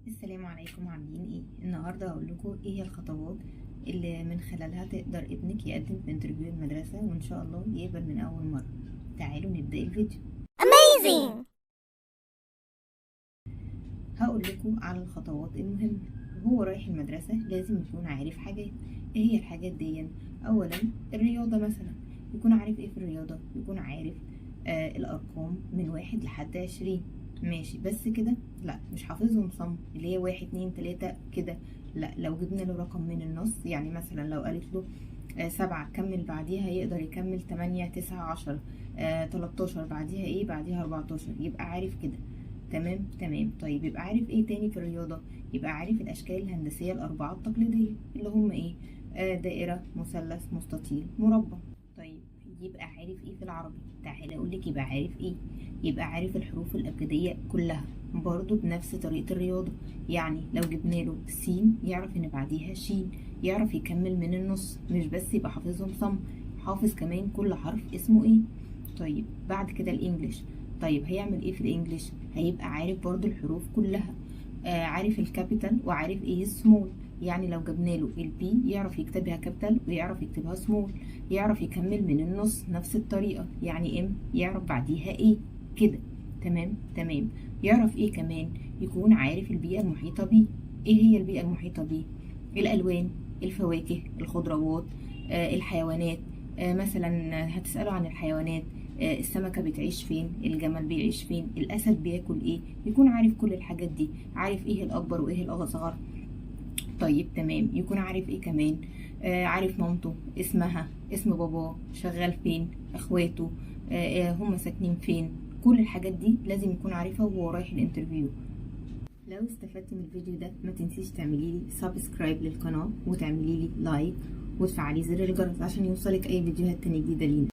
السلام عليكم، عاملين ايه؟ النهارده هقول لكم ايه هي الخطوات اللي من خلالها تقدر ابنك يقدم في انترفيو المدرسه وان شاء الله يقبل من اول مره. تعالوا نبدا الفيديو. Amazing! هقول لكم على الخطوات المهمه. وهو رايح المدرسه لازم يكون عارف حاجات. ايه هي الحاجات دي؟ اولا الرياضه مثلا، يكون عارف ايه في الرياضه، يكون عارف الارقام من 1 لحد 20. ماشي، بس كده؟ لا، مش حافظهم صم اللي هي 1 2 3 كده. لا، لو جبنا له رقم من النص، يعني مثلا لو قالت له 7 كمل بعديها، يقدر يكمل 8 9 10. 13 بعديها ايه؟ بعديها 14، يبقى عارف كده. تمام. طيب يبقى عارف ايه تاني في الرياضة؟ يبقى عارف الأشكال الهندسية الأربعة التقليدية اللي هم ايه؟ دائرة، مثلث، مستطيل، مربع. طيب يبقى عارف ايه في العربي؟ تعالى اقولك يبقى عارف ايه. يبقى عارف الحروف الأبجدية كلها برضو بنفس طريقة الرياضة. يعني لو جبنا له س، يعرف ان بعديها ش، يعرف يكمل من النص، مش بس يبقى حافظهم صم، حافظ كمان كل حرف اسمه ايه. طيب بعد كده الانجليش. طيب هيعمل ايه في الانجليش؟ هيبقى عارف برضو الحروف كلها. عارف الكابيتال وعارف ايه السمول. يعني لو جبنا له البي يعرف يكتبها كابيتال ويعرف يكتبها سمول، يعرف يكمل من النص نفس الطريقة. يعني ام يعرف بعديها ايه كده. تمام. يعرف ايه كمان؟ يكون عارف البيئة المحيطة بيه. ايه هي البيئة المحيطة بيه؟ الالوان، الفواكه، الخضروات، الحيوانات. مثلا هتسأله عن الحيوانات، السمكة بتعيش فين، الجمل بيعيش فين، الأسد بياكل ايه. يكون عارف كل الحاجات دي، عارف ايه الأكبر وايه الأصغر. طيب تمام. يكون عارف ايه كمان؟ عارف مامته، اسمها، اسم باباه، شغال فين، اخواته، هم ساكنين فين. كل الحاجات دي لازم يكون عارفها وهو رايح الانترفيو. لو استفدت من الفيديو ده ما تنسيش تعملي لي سبسكرايب للقناة وتعملي لي لايك وتفعلي زر الجرس عشان يوصلك اي فيديوهات تانية جديدة لينا.